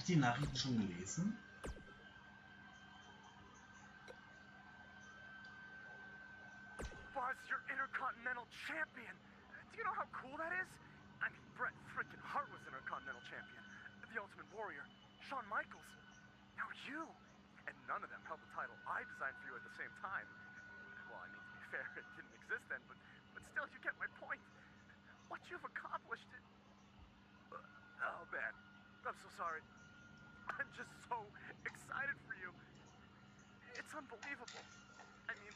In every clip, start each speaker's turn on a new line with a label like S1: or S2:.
S1: die Nachrichten schon gelesen?
S2: Buzz, you're Intercontinental Champion. Do you know how cool that is? I mean, Bret freaking Hart was Intercontinental Champion. The Ultimate Warrior, Shawn Michaels. Now you. And none of them held the title I designed for you at the same time. Well, I mean, to be fair, it didn't exist then, but still, you get my point. What you've accomplished, oh, man. I'm so sorry. I'm just so excited for you. It's unbelievable. I mean,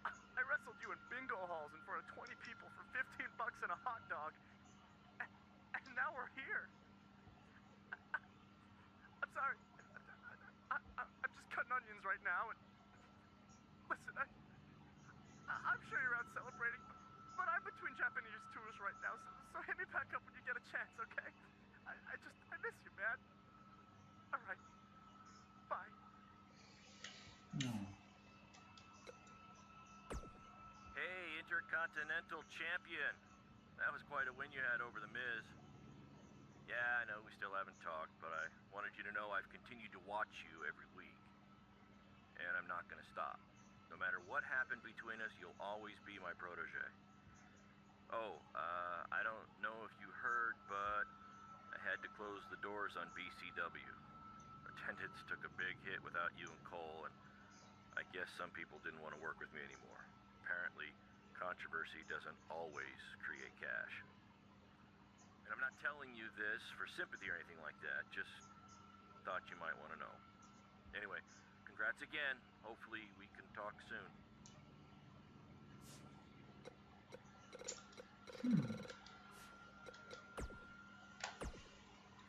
S2: I wrestled you in bingo halls in front of 20 people for $15 and a hot dog. And now we're here. I'm sorry. I'm just cutting onions right now. And listen, I'm sure you're out celebrating, but I'm between Japanese tours right now, so hit me back up when you get a chance, okay? I miss you, man. All right. Bye.
S1: No.
S3: Hey, Intercontinental Champion. That was quite a win you had over The Miz. Yeah, I know we still haven't talked, but I wanted you to know I've continued to watch you every week. And I'm not gonna stop. No matter what happened between us, you'll always be my protege. Oh, I don't know if you heard, but I had to close the doors on BCW. Attendance took a big hit without you and Cole, and I guess some people didn't want to work with me anymore. Apparently, controversy doesn't always create cash. And I'm not telling you this for sympathy or anything like that, just thought you might want to know. Anyway, congrats again. Hopefully we can talk soon.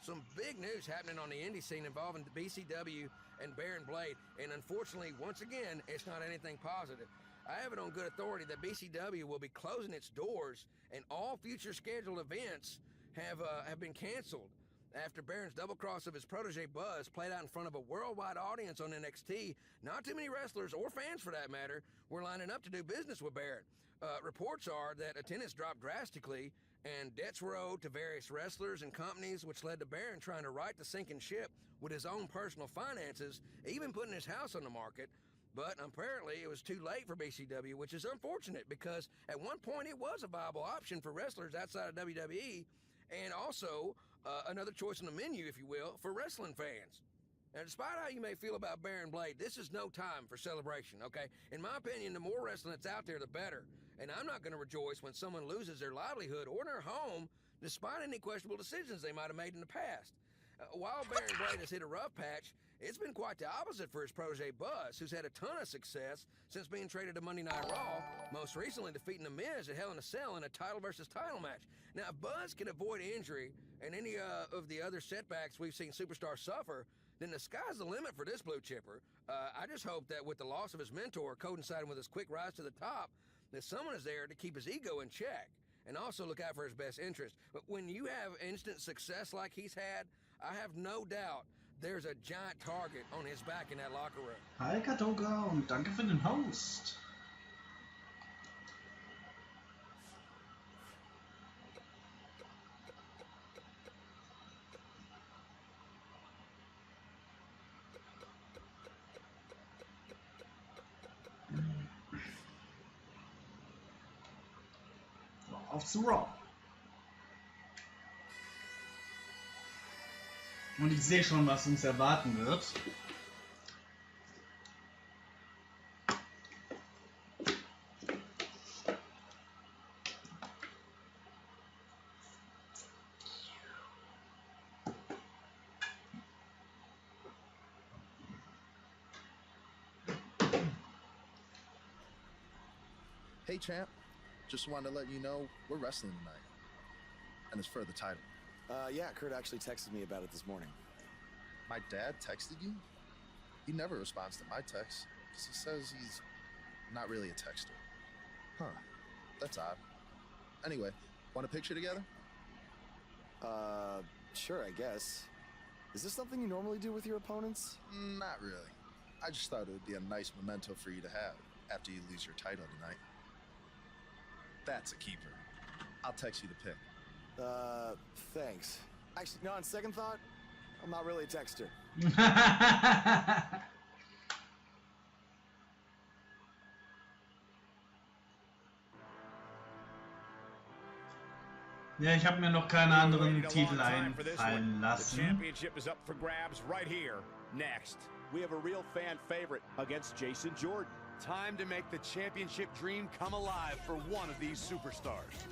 S4: Some big news happening on the indie scene involving the BCW and Baron Blade, and unfortunately, once again, it's not anything positive. I have it on good authority that BCW will be closing its doors, and all future scheduled events have been canceled after Baron's double cross of his protege Buzz played out in front of a worldwide audience on NXT. Not too many wrestlers, or fans for that matter, were lining up to do business with Baron. Reports are that attendance dropped drastically, and debts were owed to various wrestlers and companies, which led to Baron trying to right the sinking ship with his own personal finances, even putting his house on the market. But apparently it was too late for BCW, which is unfortunate because at one point it was a viable option for wrestlers outside of WWE, and also another choice on the menu, if you will, for wrestling fans. Now, despite how you may feel about Baron Blade, this is no time for celebration, okay? In my opinion, the more wrestling that's out there, the better. And I'm not going to rejoice when someone loses their livelihood or their home, despite any questionable decisions they might have made in the past. While Baron Blade has hit a rough patch, it's been quite the opposite for his protege Buzz, who's had a ton of success since being traded to Monday Night Raw, most recently defeating The Miz at Hell in a Cell in a title versus title match. Now, if Buzz can avoid injury and any of the other setbacks we've seen superstars suffer, then the sky's the limit for this blue chipper. I just hope that with the loss of his mentor coinciding with his quick rise to the top, that someone is there to keep his ego in check and also look out for his best interest. But when you have instant success like he's had, I have no doubt there's a giant target on his back in that locker room.
S1: Hi Katoga und danke für den Host. So, auf zu Raw. Und ich sehe schon, was uns erwarten wird.
S5: Hey champ, just wanted to let you know we're wrestling tonight. And it's for the title.
S6: Yeah, Kurt actually texted me about it this morning.
S5: My dad texted you? He never responds to my texts, because he says he's not really a texter. Huh, that's odd. Anyway, want a picture together?
S6: Sure, I guess. Is this something you normally do with your opponents?
S5: Not really. I just thought it would be a nice memento for you to have after you lose your title tonight. That's a keeper. I'll text you the pic.
S6: Thanks. Actually, no, on second thought, I'm not really a texter.
S1: Ja, ich habe mir noch keine anderen Titel einfallen
S7: The
S1: lassen.
S7: championship is up for grabs right here. Next.
S8: We have a real fan favorite against Jason Jordan.
S6: Time to make the championship dream come alive for one of these superstars.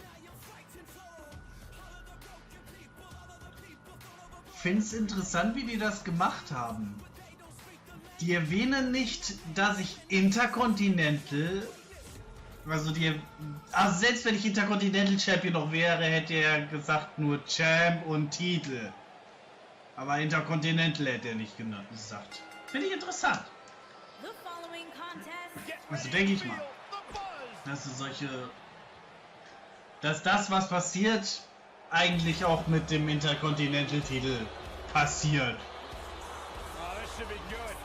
S1: Find's interessant, wie die das gemacht haben. Die erwähnen nicht, dass ich Intercontinental, also selbst wenn ich Intercontinental Champion noch wäre, hätte er gesagt nur Champ und Titel. Aber Intercontinental hätte er nicht gesagt. Finde ich interessant. Also denke ich mal, dass das, was passiert, eigentlich auch mit dem Intercontinental-Titel passiert.
S7: Oh, this should be good.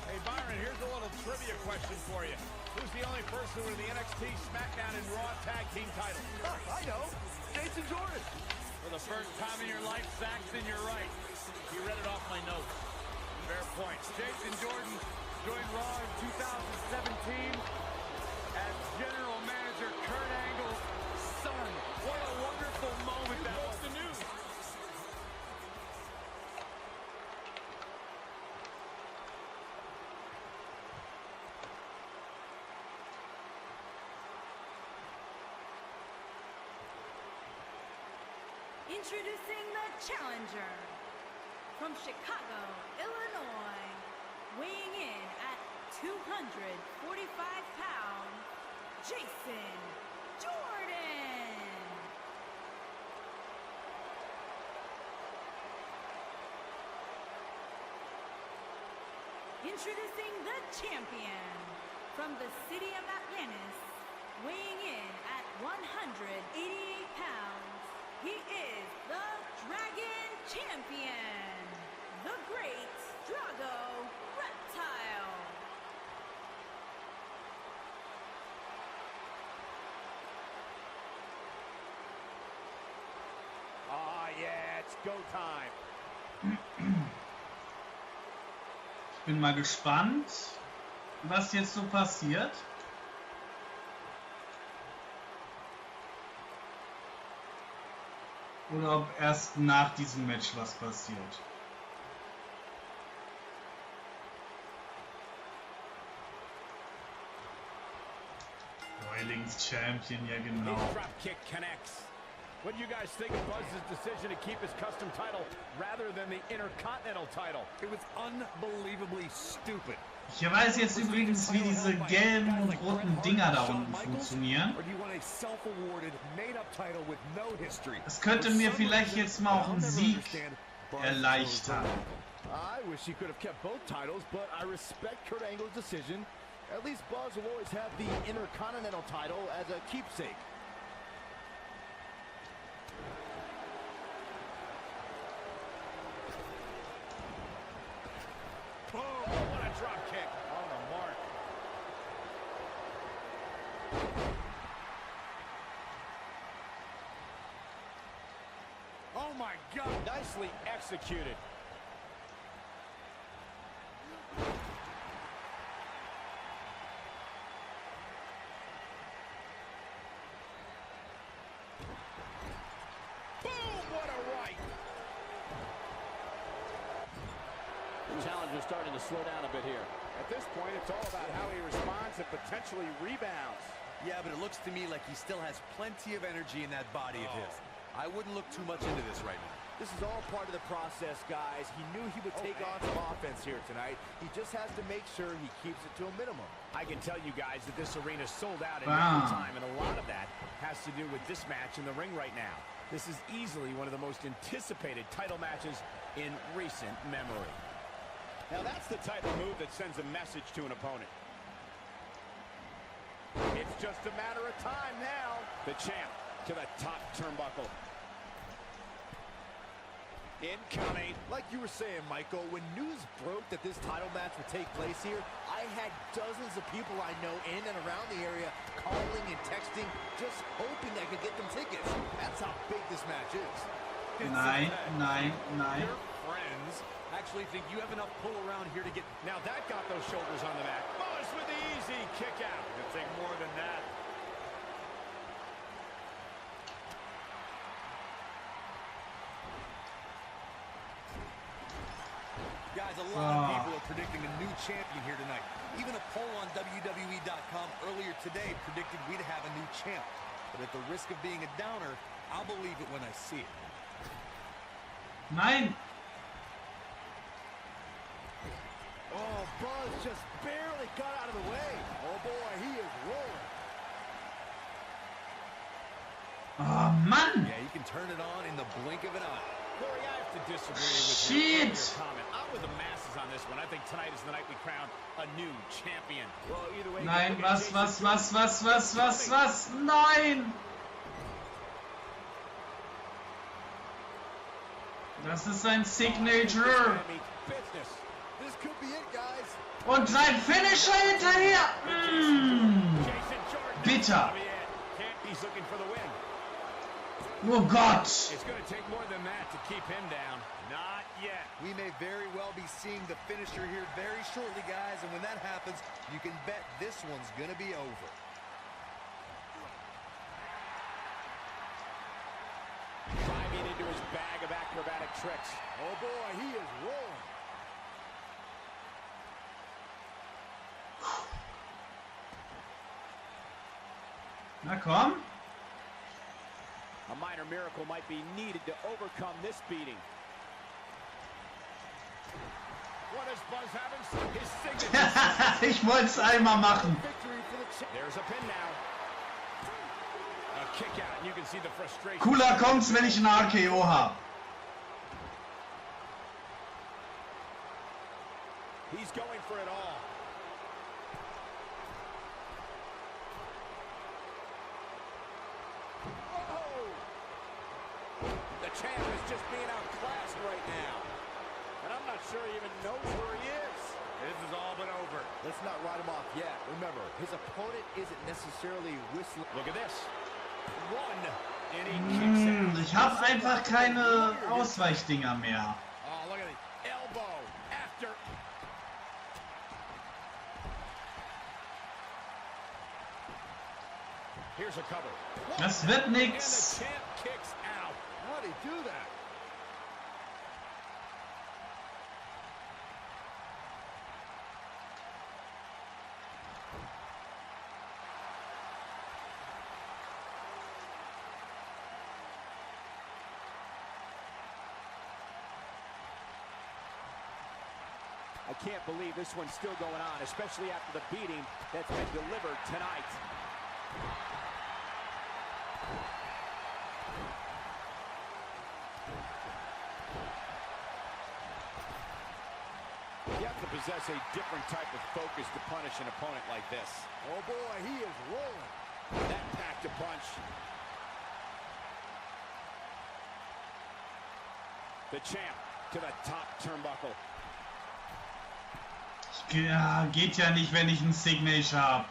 S7: Hey Byron, here's a little trivia question for you. Who's the only person with the NXT, SmackDown, and Raw Tag Team titles?
S8: I know. Jason Jordan.
S7: For the first time in your life, Saxton, you're right. You read it off my notes. Fair point. Jason Jordan joined Raw in 2017 as General Manager Kurt Angle's son. What a wonderful moment that was. The news.
S9: Introducing the challenger from Chicago, Illinois, weighing in at 245 pounds, Jason Jordan. Introducing the champion from the city of Atlantis, weighing in at 188 pounds. He is the Dragon Champion, the Great Drago Reptile.
S8: Ah, yeah, it's go time.
S1: Ich bin mal gespannt, was jetzt so passiert. Oder ob erst nach diesem Match was passiert. Neulings Champion, ja genau.
S7: His drop kick connects. What do you guys think of Buzz's decision to keep his custom title rather than the Intercontinental title?
S6: It was unbelievably stupid.
S1: Ich weiß jetzt übrigens, wie diese gelben und roten Dinger da unten funktionieren. Es könnte mir vielleicht jetzt mal auch einen Sieg erleichtern.
S8: I wish he could have kept both titles, but I respect Kurt Angle's decision. At least Buzz will always have the Intercontinental title as a keepsake.
S7: Boom! What a drop kick on the mark. Oh my God! Nicely executed.
S8: Challenger's starting to slow down a bit here. At this point, it's all about how he responds and potentially rebounds.
S6: Yeah, but it looks to me like he still has plenty of energy in that body of his. I wouldn't look too much into this right now.
S8: This is all part of the process, guys. He knew he would take on some offense here tonight. He just has to make sure he keeps it to a minimum.
S7: I can tell you guys that this arena sold out in no time, and a lot of that has to do with this match in the ring right now. This is easily one of the most anticipated title matches in recent memory. Now that's the type of move that sends a message to an opponent. It's just a matter of time now. The champ to the top turnbuckle.
S6: Incoming. Like you were saying, Michael, when news broke that this title match would take place here, I had dozens of people I know in and around the area calling and texting, just hoping I could get them tickets. That's how big this match is.
S1: Nein.
S7: Your friends actually think you have enough pull around here to get... Now that got those shoulders on the mat. Buzz with the easy kick out. You'll think more than that.
S6: Guys, a lot of people are predicting a new champion here tonight. Even a poll on WWE.com earlier today predicted we'd have a new champ. But at the risk of being a downer, I'll believe it when I see it.
S1: Nein!
S8: Oh, Buzz just barely got out of the way. Oh boy, he is rolling.
S1: Oh Mann!
S6: Yeah, you can turn it on in the blink of an eye.
S7: Corey, I have to disagree with
S1: Shit!
S7: your comment. I'm with the masses on this one. I think tonight is the night we crown a new champion. Well, either way,
S1: Nein, was? Nein! Das ist sein Signature.
S8: This could be it, guys.
S1: Und sein Finisher hinterher. Bitter.
S7: He's looking for the win.
S1: Oh Gott.
S7: It's going to take more than that to keep him down. Not yet.
S6: We may very well be seeing the finisher here very shortly, guys, and when that happens, you can bet this one's going to be over.
S7: Diving into his bag of acrobatic tricks.
S8: Oh boy, he is rolling.
S1: Na komm.
S7: A minor miracle might be needed to overcome this beating. What does Buzz have? His signature.
S1: Ich wollte es einmal machen.
S7: There's a pin now. A kick out, and you can see the frustration.
S1: Cooler kommt's, wenn ich einen RKO habe.
S7: He's going for it all. The champ is just being outclassed right now. And I'm not sure he even knows where he is. This is all but over.
S8: Let's not write him off yet. Remember, his opponent isn't necessarily whistling.
S7: Look at this. One. And he kicks out.
S1: Ich habe einfach keine Ausweichdinger mehr.
S7: Oh, look at the elbow. After. Here's a cover.
S1: Das wird
S7: And the
S1: nix.
S7: champ kicks out.
S8: How did he do that?
S7: I can't believe this one's still going on, especially after the beating that's been delivered tonight. You have to possess a different type of focus to punish an opponent like this.
S8: Oh boy, he is rolling.
S7: That packed a punch. The champ to the top turnbuckle.
S1: Ja, geht ja nicht, wenn ich einen Signature habe.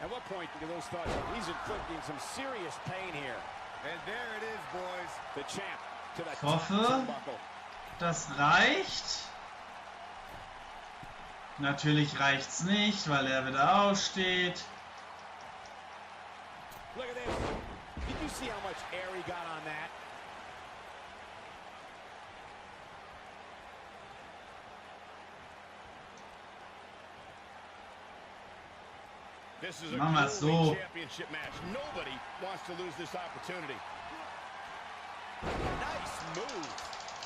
S7: At what point do those thoughts? He's inflicting some serious pain here.
S6: And there it is, boys.
S7: The champ to the
S1: Ich
S7: top
S1: hoffe,
S7: turnbuckle.
S1: das reicht. Natürlich reicht's nicht, weil er wieder aufsteht.
S7: Look at this. Did you see how much air he got on that? This is a
S1: Machen wir's so.
S7: championship match. Nobody wants to lose this opportunity. Nice move.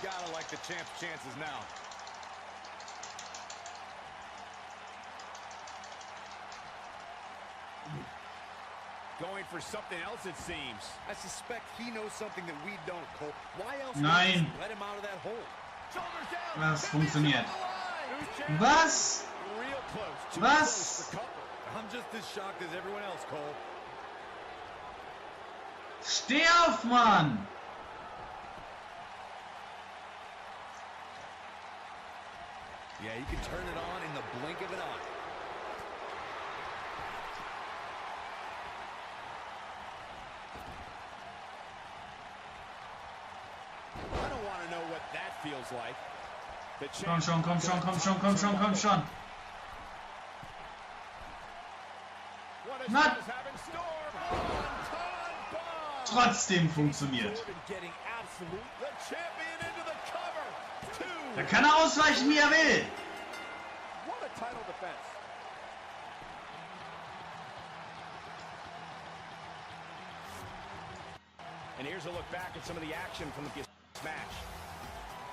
S7: Gotta like the champ's chances now. Going for something else, it seems.
S6: I suspect he knows something that we don't, Cole. Why else would
S1: Nein.
S6: he just let him out of that hole?
S7: Shoulders down.
S1: Das funktioniert.
S7: Who's champ?
S1: Was?
S7: Real close. Too
S1: Was?
S7: close for comfort.
S6: I'm just as shocked as everyone else, Cole.
S1: Steh auf, Mann!
S6: Yeah, you can turn it on in the blink of an eye. I don't want to know what that feels like.
S1: Komm schon, komm schon, komm schon, komm schon, komm schon. Na, trotzdem funktioniert. Da kann er ausweichen, wie er will.
S7: And here's a look back at some of the action from the match.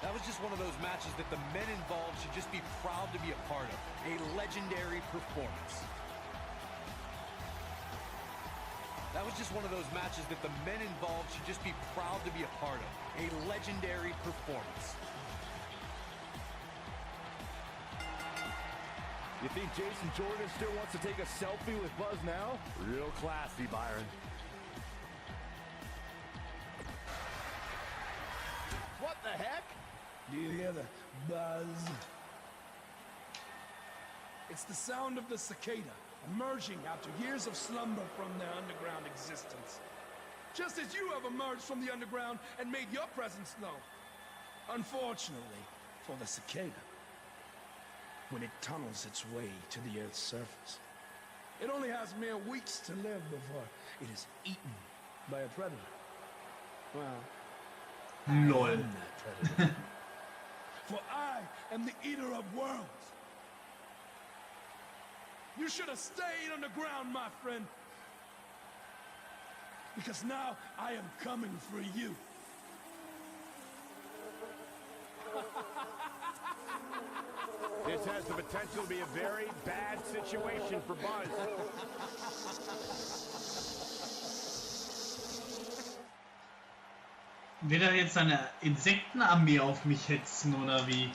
S6: That was just one of those matches that the men involved should just be proud to be a part of. A legendary performance. That was just one of those matches that the men involved should just be proud to be a part of. A legendary performance.
S8: You think Jason Jordan still wants to take a selfie with Buzz now? Real classy, Byron. What the heck?
S10: Do you hear the buzz? It's the sound of the cicada emerging after years of slumber from their underground existence. Just as you have emerged from the underground and made your presence known. Unfortunately for the cicada, when it tunnels its way to the Earth's surface, it only has mere weeks to live before it is eaten by a predator. Well,
S1: LOL.
S10: I am that predator. For I am the eater of worlds. You should have stayed underground, my friend. Because now I am coming for you.
S7: This has the potential to be a very bad situation for Buzz.
S1: Will er jetzt seine Insektenarmee auf mich hetzen, oder wie?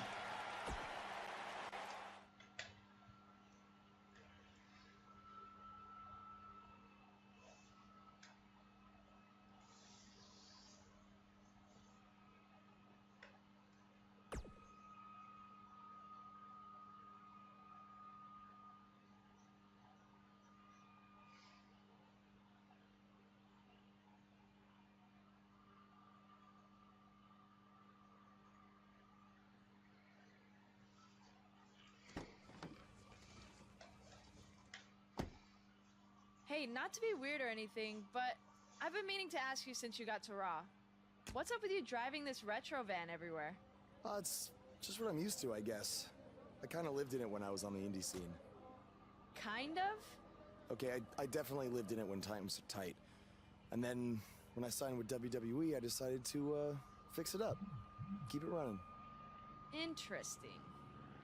S11: Hey, not to be weird or anything, but I've been meaning to ask you since you got to Raw. What's up with you driving this retro van everywhere?
S12: It's just what I'm used to, I guess. I kind of lived in it when I was on the indie scene.
S11: Kind of?
S12: Okay, I definitely lived in it when times were tight. And then when I signed with WWE, I decided to fix it up. Keep it running.
S11: Interesting.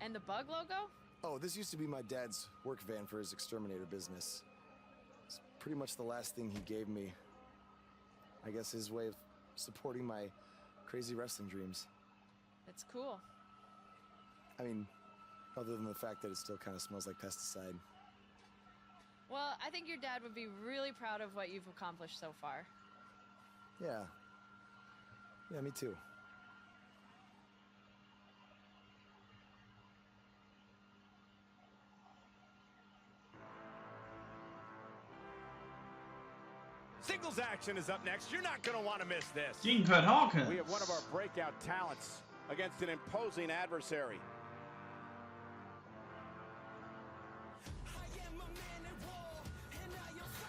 S11: And the bug logo?
S12: Oh, this used to be my dad's work van for his exterminator business. It's pretty much the last thing he gave me. I guess his way of supporting my crazy wrestling dreams.
S11: That's cool.
S12: I mean, other than the fact that it still kind of smells like pesticide.
S11: Well, I think your dad would be really proud of what you've accomplished so far.
S12: Yeah. Yeah, me too.
S7: Singles action is up next. You're not going to want to miss this.
S1: Gegen Kurt Hawkins.
S7: We have one of our breakout talents against an imposing adversary.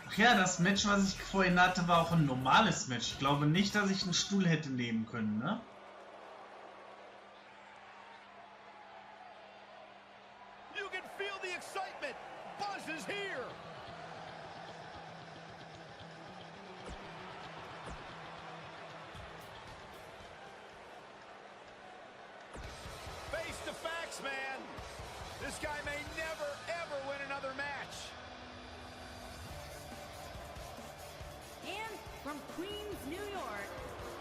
S1: Ach ja, das Match, was ich vorhin hatte, war auch ein normales Match. Ich glaube nicht, dass ich einen Stuhl hätte nehmen können, ne?
S7: You can feel the excitement. Buzz is here. Face the facts, man. This guy may never, ever win another match.
S9: And from Queens, New York,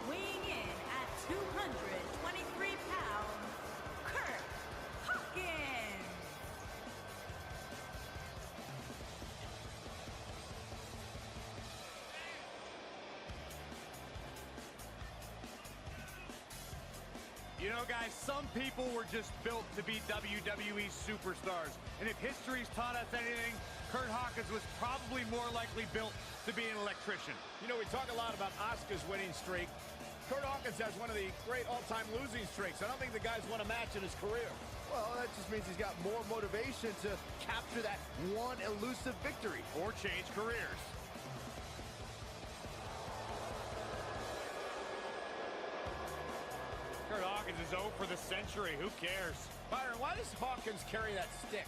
S9: weighing in at 223 pounds, Kurt Hawkins.
S7: You know, guys, some people were just built to be WWE superstars. And if history's taught us anything, Curt Hawkins was probably more likely built to be an electrician.
S8: You know, we talk a lot about Asuka's winning streak. Curt Hawkins has one of the great all-time losing streaks. I don't think the guy's won a match in his career. Well, that just means he's got more motivation to capture that one elusive victory.
S7: Or change careers. Curt Hawkins is 0 for the century. Who cares?
S8: Byron, why does Hawkins carry that stick?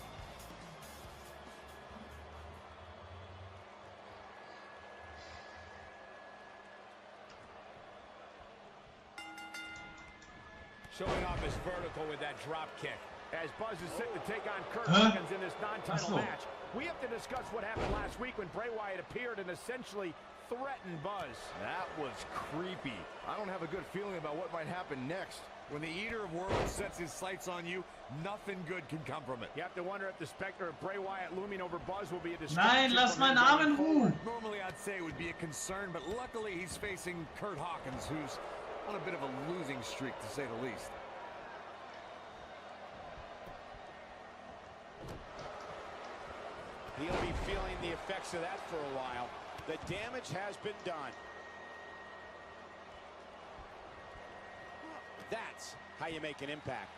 S8: Showing off his vertical with that drop kick. As Buzz is set to take on Curt Hawkins in this non-title match, we have to discuss what happened last week when Bray Wyatt appeared and essentially threatened Buzz. That was creepy. I don't have a good feeling about what might happen next.
S7: When the Eater of Worlds sets his sights on you, nothing good can come from it.
S8: You have to wonder if the specter of Bray Wyatt looming over Buzz will be a
S1: Nein, lass meinen Arm in Ruhe.
S7: Normally I'd say it would be a concern, but luckily he's facing Curt Hawkins, who's on a bit of a losing streak, to say the least.
S8: He'll be feeling the effects of that for a while. The damage has been done. That's how you make an impact.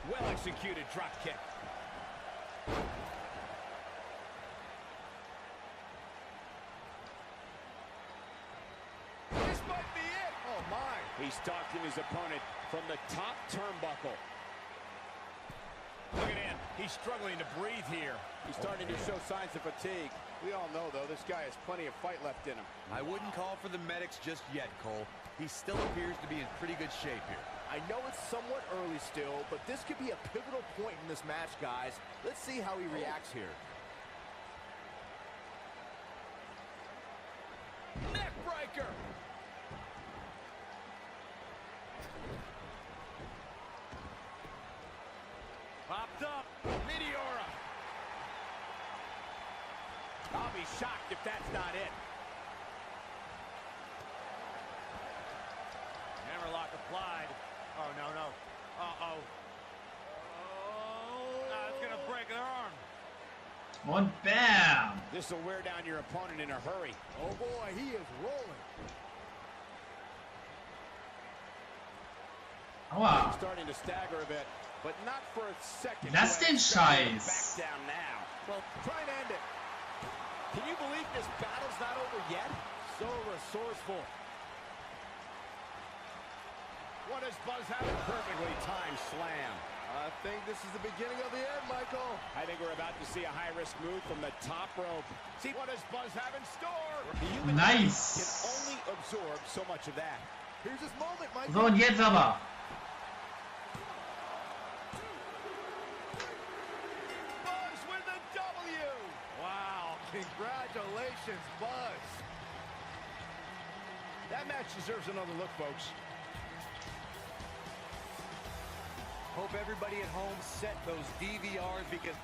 S8: Well executed drop kick. This might be it. Oh my. He's stalking his opponent from the top turnbuckle.
S7: Look at him. He's struggling to breathe here.
S8: He's starting to show signs of fatigue. We all know, though, this guy has plenty of fight left in him.
S13: I wouldn't call for the medics just yet, Cole. He still appears to be in pretty good shape here.
S8: I know it's somewhat early still, but this could be a pivotal point in this match, guys. Let's see how he reacts here. Neck breaker!
S7: Popped up.
S8: Meteora! I'll be shocked if that's not it.
S7: Hammerlock applied. Oh, no, no. Uh-oh. Oh, it's going to break their arm.
S1: Und bam!
S8: This will wear down your opponent in a hurry. Oh, boy, he is rolling.
S1: Aua.
S8: Starting to stagger a bit, but not for a second.
S1: Lass den Scheiß.
S8: Back down now. Well, try and end it. Can you believe this battle's not over yet? So resourceful. What does Buzz have? Perfectly timed slam. I think this is the beginning of the end, Michael. I think we're about to see a high-risk move from the top rope. See, what does Buzz have in store? The human
S1: Nice.
S8: can only absorb so much of that. Here's his moment, Michael.
S1: So, und jetzt aber.
S8: Buzz with the W. Wow, congratulations, Buzz. That match deserves another look, folks.
S13: Hope everybody at home set those DVRs because...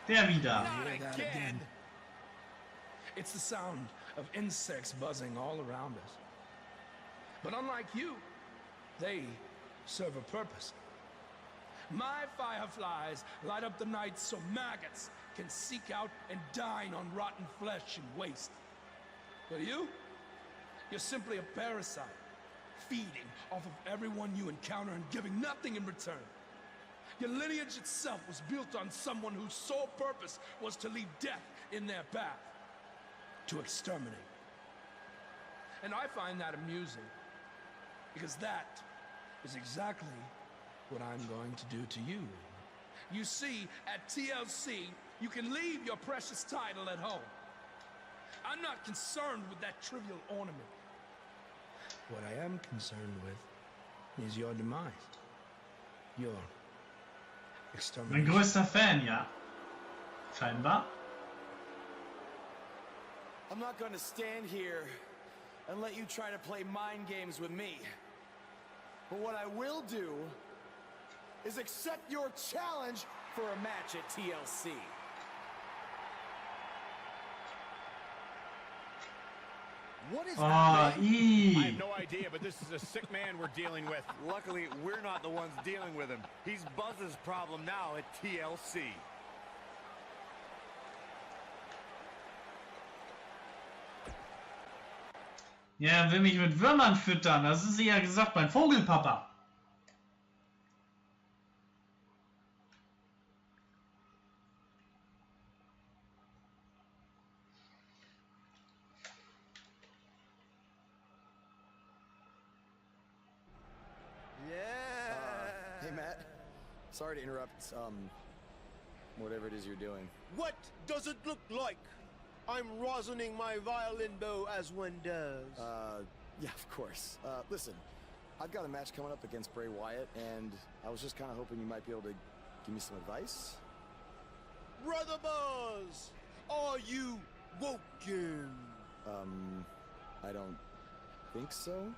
S1: Der wieder.
S10: Hear that again. It's the sound of insects buzzing all around us. But unlike you, they serve a purpose. My fireflies light up the night so maggots can seek out and dine on rotten flesh and waste. But you're simply a parasite, feeding off of everyone you encounter and giving nothing in return. Your lineage itself was built on someone whose sole purpose was to leave death in their path, to exterminate. And I find that amusing, because that is exactly what I'm going to do to you. You see, at TLC, you can leave your precious title at home. I'm not concerned with that trivial ornament. What I am concerned with is your demise. Your
S1: Mein
S10: extermination.
S1: größter Fan, ja. Scheinbar.
S12: I'm not gonna stand here and let you try to play mind games with me. But what I will do is accept your challenge for a match at TLC.
S6: What is
S8: I
S1: happening?
S8: have no idea, but this is a sick man we're dealing with.
S6: Luckily, we're not the ones dealing with him. He's Buzz's problem now at TLC.
S1: Ja, er will mich mit Würmern füttern. Das ist ja gesagt, mein Vogelpapa.
S12: Hey, Matt. Sorry to interrupt, whatever it is you're doing.
S14: What does it look like? I'm rosining my violin bow as one does.
S12: Yeah, of course. Listen, I've got a match coming up against Bray Wyatt, and I was just kind of hoping you might be able to give me some advice.
S14: Brother Buzz, are you woken?
S12: I don't think so.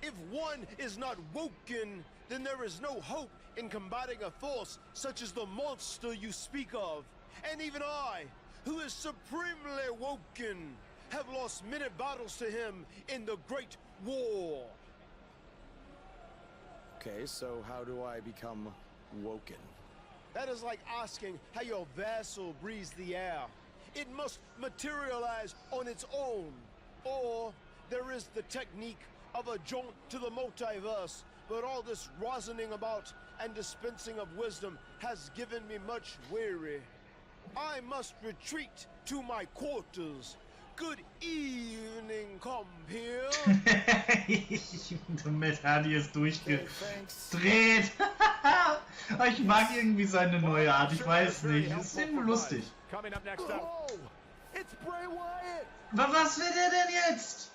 S14: If one is not woken, then there is no hope in combating a force such as the monster you speak of. And even I, who is supremely woken, have lost many battles to him in the Great War.
S12: Okay, so how do I become woken?
S14: That is like asking how your vessel breathes the air. It must materialize on its own. Or there is the technique of a jaunt to the multiverse, but all this rosining about and dispensing of wisdom has given me much weary. I must retreat to my quarters. Good evening, Compeer.
S1: Matt Hardy ist durchgedreht. Ich mag irgendwie seine neue Art, ich weiß nicht. Ist irgendwie lustig.
S8: Coming up next up.
S6: It's Bray Wyatt.
S1: Was will der denn jetzt?